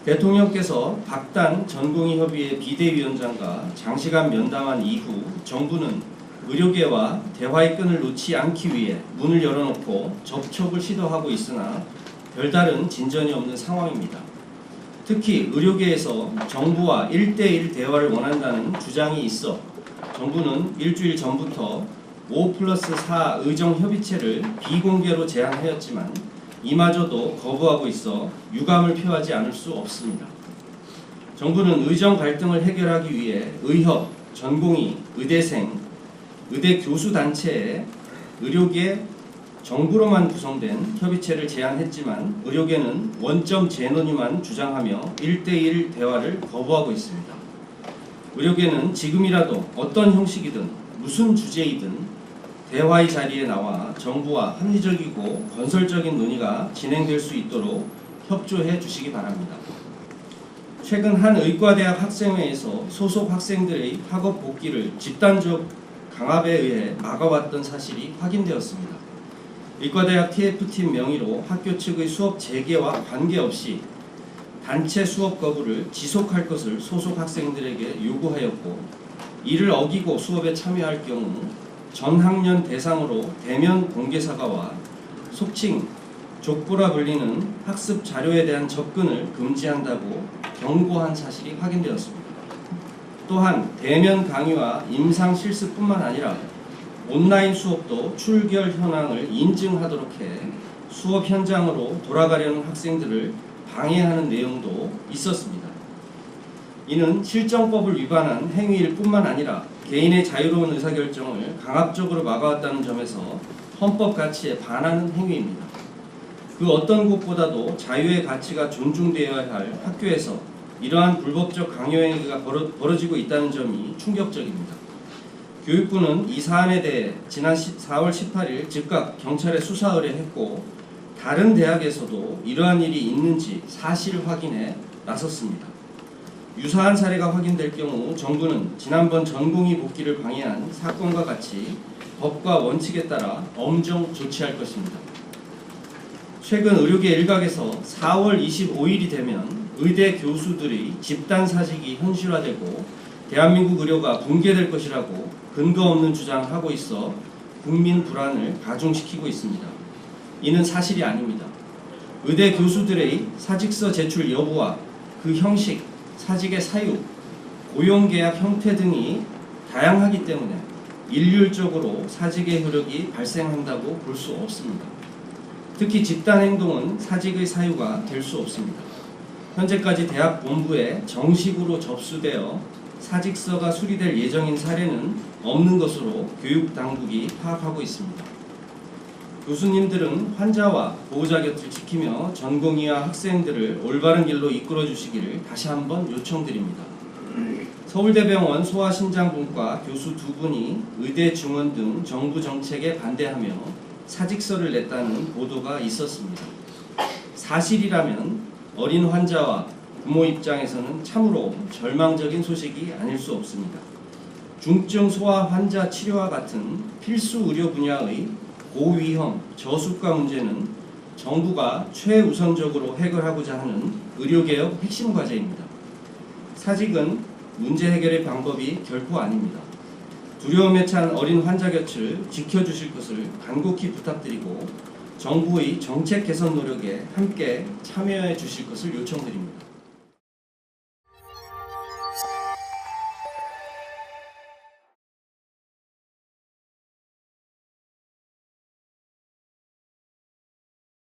대통령께서 박단 전공의협의회 비대위원장과 장시간 면담한 이후 정부는 의료계와 대화의 끈을 놓지 않기 위해 문을 열어놓고 접촉을 시도하고 있으나 별다른 진전이 없는 상황입니다. 특히 의료계에서 정부와 1대1 대화를 원한다는 주장이 있어 정부는 일주일 전부터 5+4 의정협의체를 비공개로 제안하였지만 이마저도 거부하고 있어 유감을 표하지 않을 수 없습니다. 정부는 의정 갈등을 해결하기 위해 의협, 전공의, 의대생, 의대 교수 단체에 의료계 정부로만 구성된 협의체를 제안했지만 의료계는 원점 재논의만 주장하며 1대1 대화를 거부하고 있습니다. 의료계는 지금이라도 어떤 형식이든 무슨 주제이든 대화의 자리에 나와 정부와 합리적이고 건설적인 논의가 진행될 수 있도록 협조해 주시기 바랍니다. 최근 한 의과대학 학생회에서 소속 학생들의 학업 복귀를 집단적 강압에 의해 막아왔던 사실이 확인되었습니다. 의과대학 TF팀 명의로 학교 측의 수업 재개와 관계없이 단체 수업 거부를 지속할 것을 소속 학생들에게 요구하였고 이를 어기고 수업에 참여할 경우 전 학년 대상으로 대면 공개사과와 속칭 족보라 불리는 학습 자료에 대한 접근을 금지한다고 경고한 사실이 확인되었습니다. 또한 대면 강의와 임상 실습뿐만 아니라 온라인 수업도 출결 현황을 인증하도록 해 수업 현장으로 돌아가려는 학생들을 방해하는 내용도 있었습니다. 이는 실정법을 위반한 행위일 뿐만 아니라 개인의 자유로운 의사결정을 강압적으로 막아왔다는 점에서 헌법 가치에 반하는 행위입니다. 그 어떤 곳보다도 자유의 가치가 존중되어야 할 학교에서 이러한 불법적 강요 행위가 벌어지고 있다는 점이 충격적입니다. 교육부는 이 사안에 대해 지난 4월 18일 즉각 경찰에 수사 의뢰했고 다른 대학에서도 이러한 일이 있는지 사실 확인에 나섰습니다. 유사한 사례가 확인될 경우 정부는 지난번 전공의 복귀를 방해한 사건과 같이 법과 원칙에 따라 엄정 조치할 것입니다. 최근 의료계 일각에서 4월 25일이 되면 의대 교수들의 집단 사직이 현실화되고 대한민국 의료가 붕괴될 것이라고 근거 없는 주장을 하고 있어 국민 불안을 가중시키고 있습니다. 이는 사실이 아닙니다. 의대 교수들의 사직서 제출 여부와 그 형식, 사직의 사유, 고용계약 형태 등이 다양하기 때문에 일률적으로 사직의 효력이 발생한다고 볼 수 없습니다. 특히 집단행동은 사직의 사유가 될 수 없습니다. 현재까지 대학 본부에 정식으로 접수되어 사직서가 수리될 예정인 사례는 없는 것으로 교육당국이 파악하고 있습니다. 교수님들은 환자와 보호자 곁을 지키며 전공의와 학생들을 올바른 길로 이끌어 주시기를 다시 한번 요청드립니다. 서울대병원 소아신장분과 교수 2분이 의대 증원 등 정부 정책에 반대하며 사직서를 냈다는 보도가 있었습니다. 사실이라면 어린 환자와 부모 입장에서는 참으로 절망적인 소식이 아닐 수 없습니다. 중증 소아 환자 치료와 같은 필수 의료 분야의 고위험, 저수가 문제는 정부가 최우선적으로 해결하고자 하는 의료개혁 핵심 과제입니다. 사직은 문제 해결의 방법이 결코 아닙니다. 두려움에 찬 어린 환자 곁을 지켜주실 것을 간곡히 부탁드리고 정부의 정책 개선 노력에 함께 참여해 주실 것을 요청드립니다.